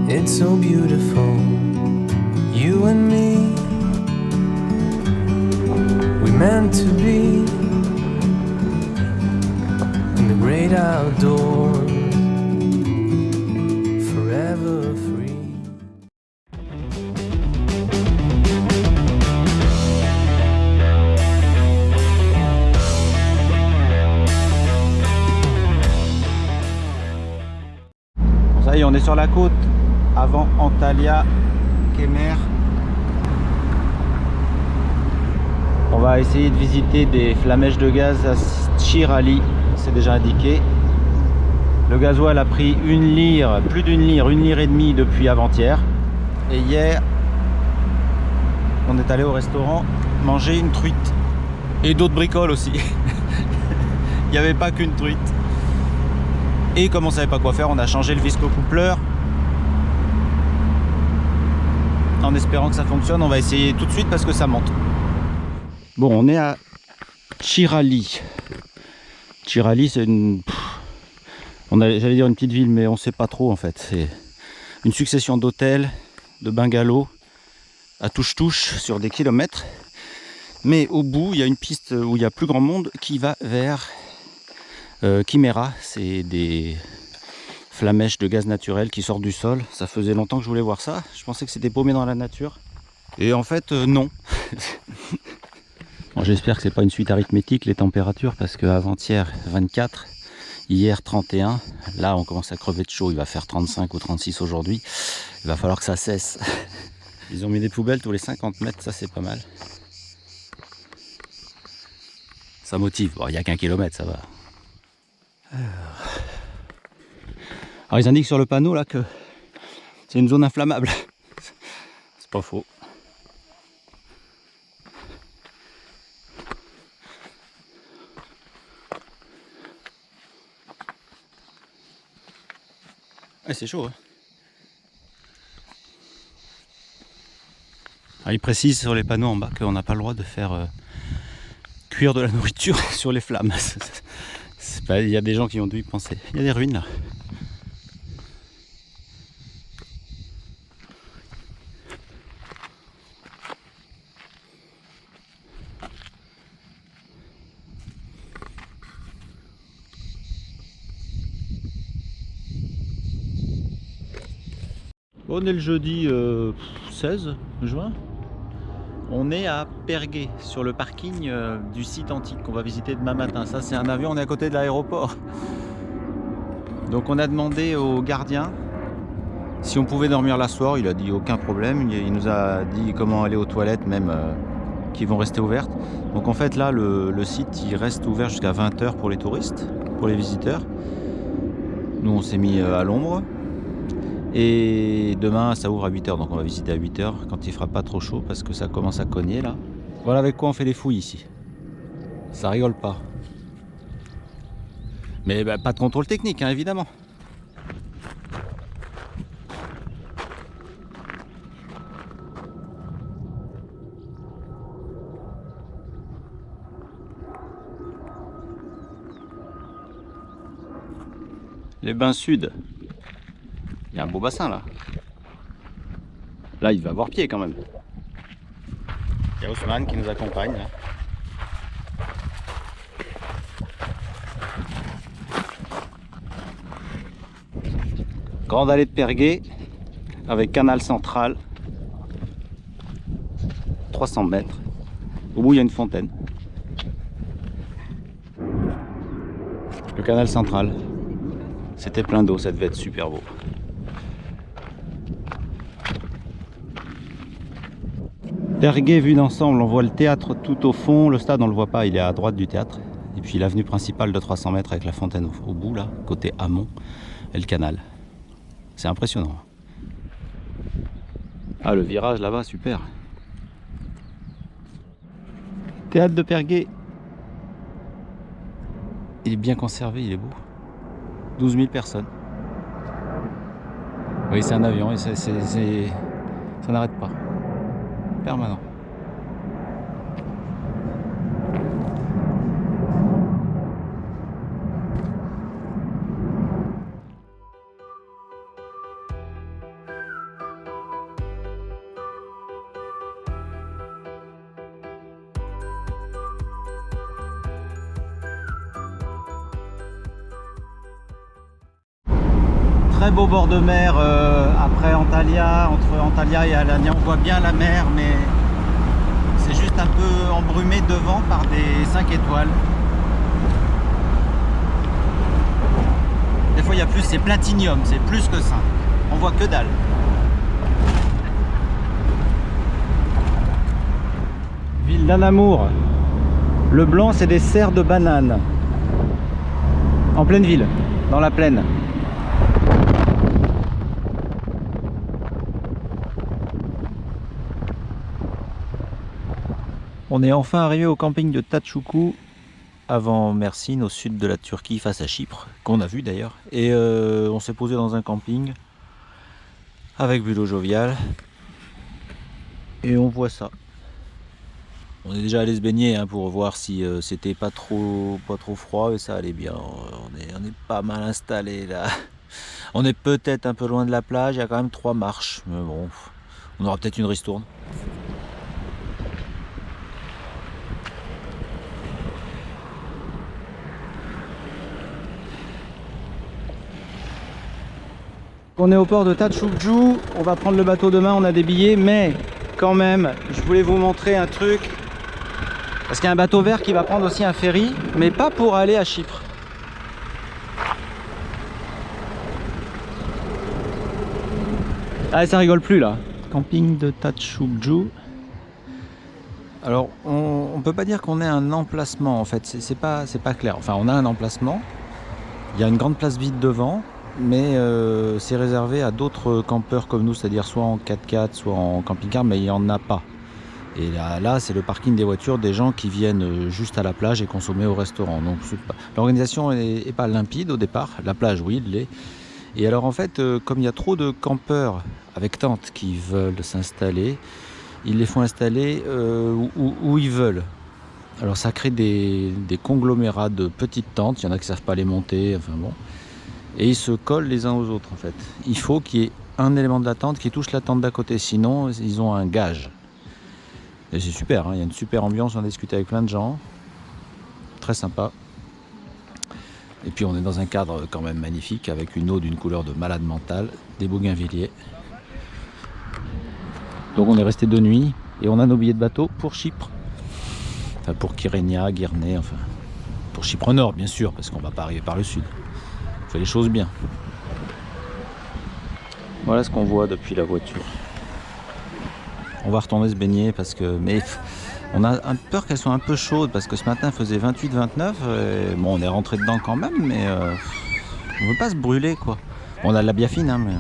It's so beautiful, you and me. We meant to be in the great outdoors, forever free. Ça y est, on est sur la côte avant Antalya, Kemer. On va essayer de visiter des flamèches de gaz à Tchirali, c'est déjà indiqué. Le gasoil a pris 1 lire, plus d'1 lire, 1 lire et demie depuis avant-hier. Et hier, on est allé au restaurant manger une truite. Et d'autres bricoles aussi. Il n'y avait pas qu'une truite. Et comme on ne savait pas quoi faire, on a changé le visco-coupleur. En espérant que ça fonctionne, on va essayer tout de suite parce que ça monte. Bon, on est à Tchirali. Tchirali, c'est une... j'allais dire une petite ville, mais on ne sait pas trop en fait. C'est une succession d'hôtels, de bungalows, à touche-touche sur des kilomètres. Mais au bout, il y a une piste où il y a plus grand monde qui va vers Chimera. C'est des flamèches de gaz naturel qui sortent du sol. Ça faisait longtemps que je voulais voir ça. Je pensais que c'était paumé dans la nature. Et en fait, non. Bon, j'espère que c'est pas une suite arithmétique les températures, parce qu'avant-hier 24, hier 31, là on commence à crever de chaud. Il va faire 35 ou 36 aujourd'hui. Il va falloir que ça cesse. Ils ont mis des poubelles tous les 50 mètres, ça c'est pas mal. Ça motive. Bon, il n'y a qu'1 kilomètre, ça va. Alors ils indiquent sur le panneau là que c'est une zone inflammable. C'est pas faux. Ouais, c'est chaud. Hein. Alors, ils précisent sur les panneaux en bas qu'on n'a pas le droit de faire cuire de la nourriture sur les flammes. Il y a des gens qui ont dû y penser. Il y a des ruines là. On est le jeudi 16 juin. On est à Pergué, sur le parking du site antique qu'on va visiter demain matin. Ça c'est un avion, on est à côté de l'aéroport. Donc on a demandé au gardien si on pouvait dormir là ce soir. Il a dit aucun problème. Il nous a dit comment aller aux toilettes même qui vont rester ouvertes. Donc en fait là le site il reste ouvert jusqu'à 20 h pour les touristes, pour les visiteurs. Nous on s'est mis à l'ombre. Et demain ça ouvre à 8 h, donc on va visiter à 8 h quand il fera pas trop chaud parce que ça commence à cogner là. Voilà avec quoi on fait les fouilles ici. Ça rigole pas. Mais bah, pas de contrôle technique hein, évidemment. Les bains sud. Il y a un beau bassin là. Là il va avoir pied quand même. Il y a Ousmane qui nous accompagne là. Grande allée de Pergué avec canal central. 300 mètres. Au bout il y a une fontaine. Le canal central. C'était plein d'eau, ça devait être super beau. Pergué vu d'ensemble, on voit le théâtre tout au fond, le stade on le voit pas, il est à droite du théâtre. Et puis l'avenue principale de 300 mètres avec la fontaine au bout là, côté amont, et le canal. C'est impressionnant. Ah le virage là-bas, super. Théâtre de Pergué. Il est bien conservé, il est beau. 12 000 personnes. Oui c'est un avion et ça n'arrête pas. Permanent. très beau bord de mer après Antalya, entre Antalya et Alanya. On voit bien la mer, mais c'est juste un peu embrumé devant par des 5 étoiles. Des fois il y a plus, c'est platinium, c'est plus que ça. On voit que dalle. Ville d'Anamour. Le blanc, c'est des serres de bananes. En pleine ville, dans la plaine. On est enfin arrivé au camping de Tatchoukou, avant Mersin, au sud de la Turquie, face à Chypre, qu'on a vu d'ailleurs. Et on s'est posé dans un camping avec Bulo Jovial. Et on voit ça. On est déjà allé se baigner hein, pour voir si c'était pas trop froid, et ça allait bien. On est pas mal installé là. On est peut-être un peu loin de la plage, il y a quand même 3 marches. Mais bon, on aura peut-être une ristourne. On est au port de Tatchoukou, on va prendre le bateau demain, on a des billets, mais quand même, je voulais vous montrer un truc. Parce qu'il y a un bateau vert qui va prendre aussi un ferry, mais pas pour aller à Chypre. Ah, ça rigole plus là. Camping de Tatchoukou. Alors, on peut pas dire qu'on ait un emplacement en fait, c'est pas clair. Enfin, on a un emplacement, il y a une grande place vide devant, mais c'est réservé à d'autres campeurs comme nous, c'est-à-dire soit en 4x4, soit en camping-car, mais il n'y en a pas. Et là c'est le parking des voitures des gens qui viennent juste à la plage et consommer au restaurant. Donc l'organisation est pas limpide au départ. La plage, oui, il l'est. Et alors en fait, comme il y a trop de campeurs avec tentes qui veulent s'installer, ils les font installer où ils veulent. Alors ça crée des conglomérats de petites tentes. Il y en a qui ne savent pas les monter. Enfin bon. Et ils se collent les uns aux autres en fait. Il faut qu'il y ait un élément de la tente qui touche la tente d'à côté. Sinon, ils ont un gage. Et c'est super, hein, il y a une super ambiance, on a discuté avec plein de gens, très sympa. Et puis on est dans un cadre quand même magnifique, avec une eau d'une couleur de malade mental, des bougainvilliers. Donc on est resté 2 nuits, et on a nos billets de bateau pour Chypre. Enfin pour Kyrenia, Girne, enfin pour Chypre Nord bien sûr, parce qu'on va pas arriver par le sud. On fait les choses bien. Voilà ce qu'on voit depuis la voiture. On va retourner se baigner parce que, mais on a peur qu'elles soient un peu chaudes parce que ce matin il faisait 28-29. Bon, on est rentré dedans quand même, mais on veut pas se brûler quoi. On a de la biafine, hein, mais